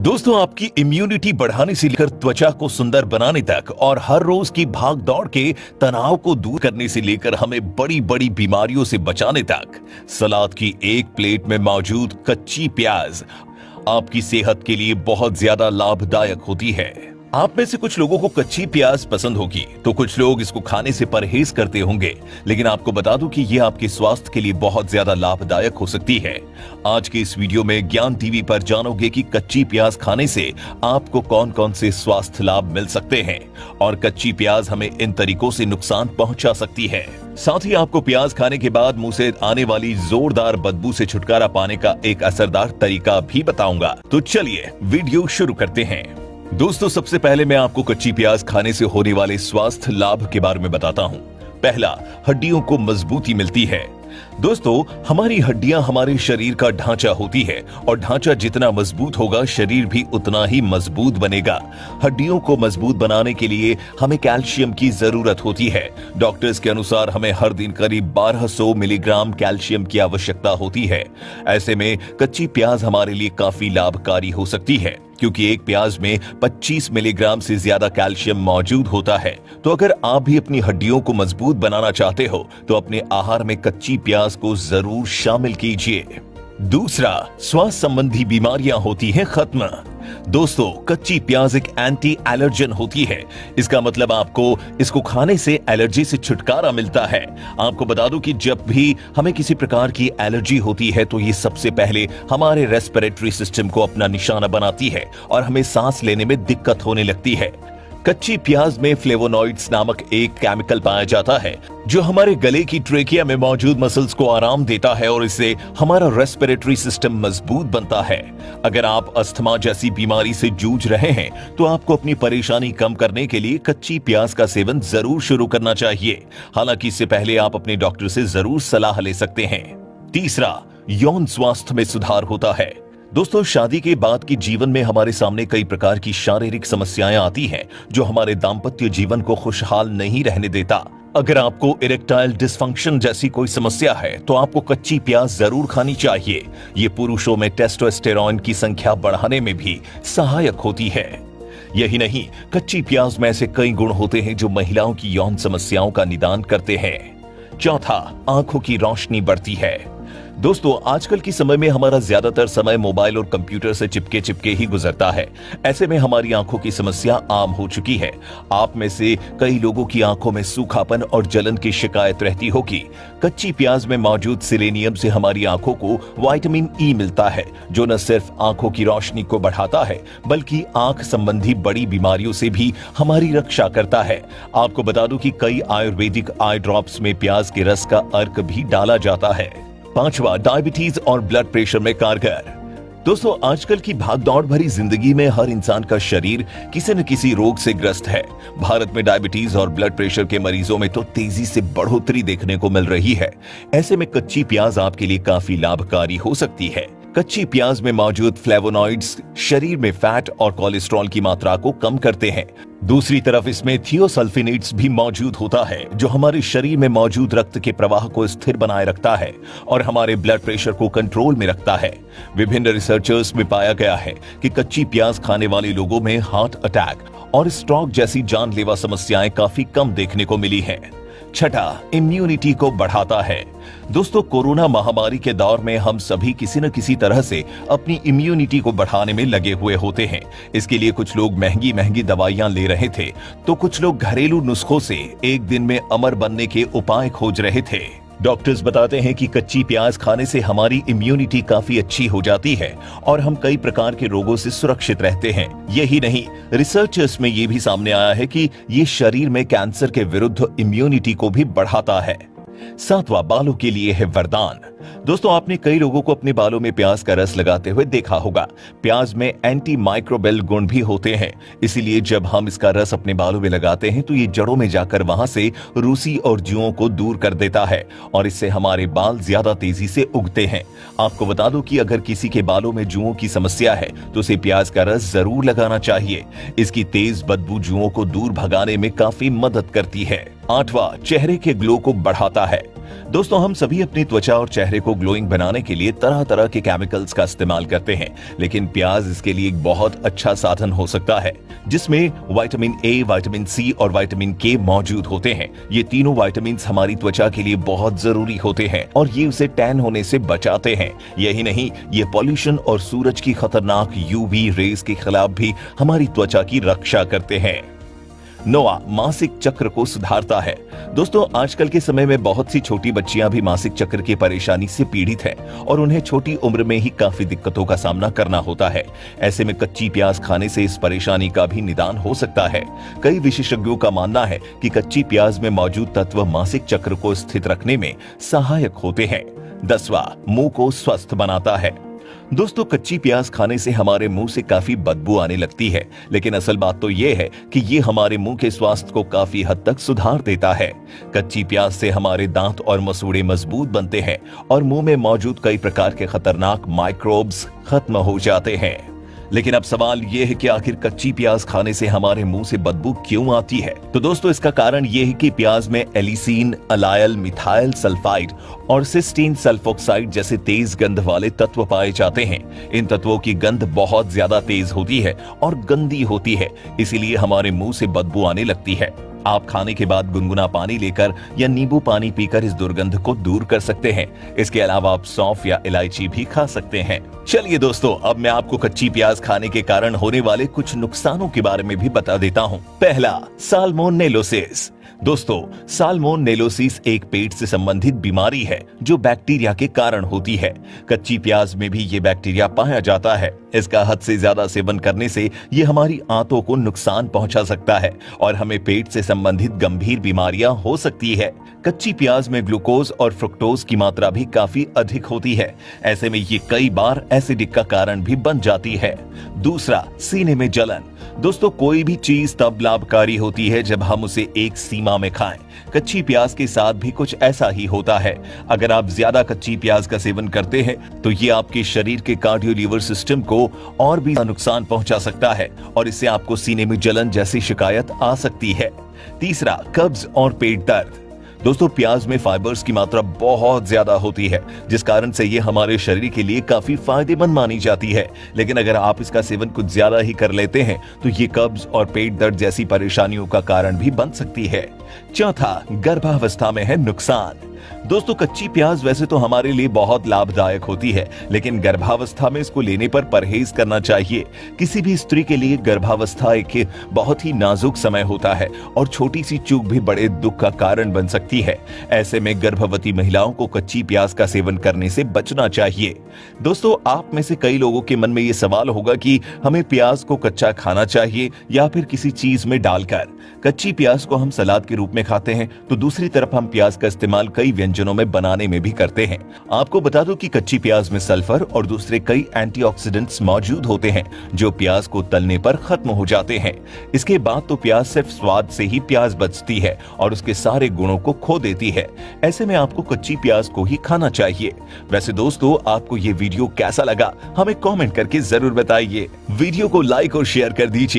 दोस्तों, आपकी इम्यूनिटी बढ़ाने से लेकर त्वचा को सुंदर बनाने तक और हर रोज की भाग दौड़ के तनाव को दूर करने से लेकर हमें बड़ी बड़ी बीमारियों से बचाने तक सलाद की एक प्लेट में मौजूद कच्ची प्याज आपकी सेहत के लिए बहुत ज्यादा लाभदायक होती है। आप में से कुछ लोगों को कच्ची प्याज पसंद होगी तो कुछ लोग इसको खाने से परहेज करते होंगे, लेकिन आपको बता दूं कि ये आपके स्वास्थ्य के लिए बहुत ज्यादा लाभदायक हो सकती है। आज के इस वीडियो में ज्ञान टीवी पर जानोगे कि कच्ची प्याज खाने से आपको कौन कौन से स्वास्थ्य लाभ मिल सकते हैं और कच्ची प्याज हमें इन तरीकों से नुकसान पहुंचा सकती है। साथ ही आपको प्याज खाने के बाद मुंह से आने वाली जोरदार बदबू से छुटकारा पाने का एक असरदार तरीका भी बताऊंगा। तो चलिए वीडियो शुरू करते हैं। दोस्तों, सबसे पहले मैं आपको कच्ची प्याज खाने से होने वाले स्वास्थ्य लाभ के बारे में बताता हूं। पहला, हड्डियों को मजबूती मिलती है। दोस्तों, हमारी हड्डियां हमारे शरीर का ढांचा होती है और ढांचा जितना मजबूत होगा शरीर भी उतना ही मजबूत बनेगा। हड्डियों को मजबूत बनाने के लिए हमें कैल्शियम की जरूरत होती है। डॉक्टर्स के अनुसार हमें हर दिन करीब 1200 मिलीग्राम कैल्शियम की आवश्यकता होती है। ऐसे में कच्ची प्याज हमारे लिए काफी लाभकारी हो सकती है क्योंकि एक प्याज में 25 मिलीग्राम से ज्यादा कैल्शियम मौजूद होता है। तो अगर आप भी अपनी हड्डियों को मजबूत बनाना चाहते हो तो अपने आहार में कच्ची प्याज को जरूर शामिल कीजिए। दूसरा, स्वास्थ्य संबंधी बीमारियां होती हैं खत्म। दोस्तों, कच्ची प्याज एक एंटी एलर्जन होती है। इसका मतलब आपको इसको खाने से एलर्जी से छुटकारा मिलता है। आपको बता दूं कि जब भी हमें किसी प्रकार की एलर्जी होती है तो ये सबसे पहले हमारे रेस्पिरेटरी सिस्टम को अपना निशाना बनाती है और हमें सांस लेने में दिक्कत होने लगती है। कच्ची प्याज में फ्लेवोनॉइड्स नामक एक केमिकल पाया जाता है जो हमारे गले की ट्रेकिया में मौजूद मसल्स को आराम देता है और इससे हमारा रेस्पिरेटरी सिस्टम मजबूत बनता है। अगर आप अस्थमा जैसी बीमारी से जूझ रहे हैं तो आपको अपनी परेशानी कम करने के लिए कच्ची प्याज का सेवन जरूर शुरू करना चाहिए। हालांकि इससे पहले आप अपने डॉक्टर से जरूर सलाह ले सकते हैं। तीसरा, यौन स्वास्थ्य में सुधार होता है। दोस्तों, शादी के बाद के जीवन में हमारे सामने कई प्रकार की शारीरिक समस्याएं आती हैं जो हमारे दाम्पत्य जीवन को खुशहाल नहीं रहने देता। अगर आपको इरेक्टाइल डिसफंक्शन जैसी कोई समस्या है तो आपको कच्ची प्याज जरूर खानी चाहिए। ये पुरुषों में टेस्टोस्टेरोन की संख्या बढ़ाने में भी सहायक होती है। यही नहीं, कच्ची प्याज में ऐसे कई गुण होते हैं जो महिलाओं की यौन समस्याओं का निदान करते हैं। चौथा, आंखों की रोशनी बढ़ती है। दोस्तों, आजकल के समय में हमारा ज्यादातर समय मोबाइल और कंप्यूटर से चिपके ही गुजरता है। ऐसे में हमारी आंखों की समस्या आम हो चुकी है। आप में से कई लोगों की आंखों में सूखापन और जलन की शिकायत रहती होगी। कच्ची प्याज में मौजूद सेलेनियम से हमारी आंखों को विटामिन ई मिलता है जो न सिर्फ आंखों की रोशनी को बढ़ाता है बल्कि आंख संबंधी बड़ी बीमारियों से भी हमारी रक्षा करता है। आपको बता दूं कि कई आयुर्वेदिक आई ड्रॉप्स में प्याज के रस का अर्क भी डाला जाता है। पांचवा, डायबिटीज और ब्लड प्रेशर में कारगर। दोस्तों, आजकल की भागदौड़ भरी जिंदगी में हर इंसान का शरीर किसी न किसी रोग से ग्रस्त है। भारत में डायबिटीज और ब्लड प्रेशर के मरीजों में तो तेजी से बढ़ोतरी देखने को मिल रही है। ऐसे में कच्ची प्याज आपके लिए काफी लाभकारी हो सकती है। कच्ची प्याज में मौजूद फ्लेवोनॉइड्स शरीर में फैट और कोलेस्ट्रॉल की मात्रा को कम करते हैं। दूसरी तरफ इसमें थियोसल्फिनेट्स भी मौजूद होता है जो हमारे शरीर में मौजूद रक्त के प्रवाह को स्थिर बनाए रखता है और हमारे ब्लड प्रेशर को कंट्रोल में रखता है। विभिन्न रिसर्चर्स में पाया गया है कि कच्ची प्याज खाने वाले लोगों में हार्ट अटैक और स्ट्रोक जैसी जानलेवा समस्याएं काफी कम देखने को मिली हैं। छठा, इम्यूनिटी को बढ़ाता है। दोस्तों, कोरोना महामारी के दौर में हम सभी किसी न किसी तरह से अपनी इम्यूनिटी को बढ़ाने में लगे हुए होते हैं। इसके लिए कुछ लोग महंगी महंगी दवाइयां ले रहे थे तो कुछ लोग घरेलू नुस्खों से एक दिन में अमर बनने के उपाय खोज रहे थे। डॉक्टर्स बताते हैं कि कच्ची प्याज खाने से हमारी इम्यूनिटी काफी अच्छी हो जाती है और हम कई प्रकार के रोगों से सुरक्षित रहते हैं। यही नहीं, रिसर्चर्स में ये भी सामने आया है कि ये शरीर में कैंसर के विरुद्ध इम्यूनिटी को भी बढ़ाता है। सातवां, बालों के लिए है वरदान। दोस्तों, आपने कई लोगों को अपने बालों में प्याज का रस लगाते हुए देखा होगा। प्याज में एंटी माइक्रोबियल गुण भी होते हैं, इसीलिए जब हम इसका रस अपने बालों में लगाते हैं तो ये जड़ों में जाकर वहां से रूसी और जुओं को दूर कर देता है और इससे हमारे बाल ज्यादा तेजी से उगते हैं। आपको बता दूं कि अगर किसी के बालों में जुओं की समस्या है तो उसे प्याज का रस जरूर लगाना चाहिए। इसकी तेज बदबू जुओं को दूर भगाने में काफी मदद करती है। आठवां, चेहरे के ग्लो को बढ़ाता है। दोस्तों, हम सभी अपनी त्वचा और चेहरे को ग्लोइंग बनाने के लिए तरह तरह के केमिकल्स का इस्तेमाल करते हैं, लेकिन प्याज इसके लिए एक बहुत अच्छा साधन हो सकता है, जिसमें विटामिन ए, विटामिन सी और विटामिन के मौजूद होते हैं। ये तीनों विटामिन हमारी त्वचा के लिए बहुत जरूरी होते हैं और ये उसे टैन होने से बचाते हैं। यही नहीं, ये पॉल्यूशन और सूरज की खतरनाक यूवी रेज के खिलाफ भी हमारी त्वचा की रक्षा करते हैं। नोआ मासिक चक्र को सुधारता है। दोस्तों, आजकल के समय में बहुत सी छोटी बच्चियां भी मासिक चक्र की परेशानी से पीड़ित हैं और उन्हें छोटी उम्र में ही काफी दिक्कतों का सामना करना होता है। ऐसे में कच्ची प्याज खाने से इस परेशानी का भी निदान हो सकता है। कई विशेषज्ञों का मानना है कि कच्ची प्याज में मौजूद तत्व मासिक चक्र को स्थित रखने में सहायक होते हैं। 10वां, मुंह को स्वस्थ बनाता है। दोस्तों, कच्ची प्याज खाने से हमारे मुंह से काफी बदबू आने लगती है, लेकिन असल बात तो ये है कि ये हमारे मुंह के स्वास्थ्य को काफी हद तक सुधार देता है। कच्ची प्याज से हमारे दांत और मसूड़े मजबूत बनते हैं और मुंह में मौजूद कई प्रकार के खतरनाक माइक्रोब्स खत्म हो जाते हैं। लेकिन अब सवाल यह है कि आखिर कच्ची प्याज खाने से हमारे मुंह से बदबू क्यों आती है? तो दोस्तों, इसका कारण यह है कि प्याज में एलिसीन, अलायल मिथाइल सल्फाइड और सिस्टीन सल्फोक्साइड जैसे तेज गंध वाले तत्व पाए जाते हैं। इन तत्वों की गंध बहुत ज्यादा तेज होती है और गंदी होती है, इसीलिए हमारे मुंह से बदबू आने लगती है। आप खाने के बाद गुनगुना पानी लेकर या नींबू पानी पीकर इस दुर्गंध को दूर कर सकते हैं। इसके अलावा आप सौंफ या इलायची भी खा सकते हैं। चलिए दोस्तों, अब मैं आपको कच्ची प्याज खाने के कारण होने वाले कुछ नुकसानों के बारे में भी बता देता हूँ। पहला, साल्मोनेलोसिस। दोस्तों, साल्मोनेलोसिस एक पेट से संबंधित बीमारी है जो बैक्टीरिया के कारण होती है। कच्ची प्याज में भी ये बैक्टीरिया पाया जाता है। इसका हद से ज्यादा सेवन करने से ये हमारी आंतों को नुकसान पहुंचा सकता है और हमें पेट से संबंधित गंभीर बीमारियां हो सकती है। कच्ची प्याज में ग्लूकोज और फ्रुक्टोज की मात्रा भी काफी अधिक होती है। ऐसे में ये कई बार एसिडिक का कारण भी बन जाती है। दूसरा, सीने में जलन। दोस्तों, कोई भी चीज तब लाभकारी होती है जब हम उसे एक सीमा में खाएं। कच्ची प्याज के साथ भी कुछ ऐसा ही होता है। अगर आप ज्यादा कच्ची प्याज का सेवन करते हैं तो ये आपके शरीर के कार्डियोलीवर सिस्टम को और भी नुकसान पहुंचा सकता है और इससे आपको सीने में जलन जैसी शिकायत आ सकती है। तीसरा, कब्ज और पेट दर्द। दोस्तों, प्याज में फाइबर्स की मात्रा बहुत ज्यादा होती है, जिस कारण से ये हमारे शरीर के लिए काफी फायदेमंद मानी जाती है। लेकिन अगर आप इसका सेवन कुछ ज्यादा ही कर लेते हैं तो ये कब्ज और पेट दर्द जैसी परेशानियों का कारण भी बन सकती है। चौथा, गर्भावस्था में है नुकसान। दोस्तों, कच्ची प्याज वैसे तो हमारे लिए बहुत लाभदायक होती है, लेकिन गर्भावस्था में इसको लेने पर परहेज करना चाहिए। किसी भी स्त्री के लिए गर्भावस्था एक बहुत ही नाजुक समय होता है और छोटी सी चूक भी बड़े दुख का कारण बन सकती है। ऐसे में गर्भवती महिलाओं को कच्ची प्याज का सेवन करने से बचना चाहिए। दोस्तों, आप में से कई लोगों के मन में ये सवाल होगा कि हमें प्याज को कच्चा खाना चाहिए या फिर किसी चीज में डालकर। कच्ची प्याज को हम सलाद के रूप में खाते हैं, तो दूसरी तरफ हम प्याज का इस्तेमाल कई व्यंजनों में बनाने में भी करते हैं। आपको बता दूं कि कच्ची प्याज में सल्फर और दूसरे कई एंटीऑक्सीडेंट्स मौजूद होते हैं जो प्याज को तलने पर खत्म हो जाते हैं। इसके बाद तो प्याज सिर्फ स्वाद से ही प्याज बचती है और उसके सारे गुणों को खो देती है। ऐसे में आपको कच्ची प्याज को ही खाना चाहिए। वैसे दोस्तों, आपको ये वीडियो कैसा लगा हमें कमेंट करके जरूर बताइए। वीडियो को लाइक और शेयर कर दीजिए।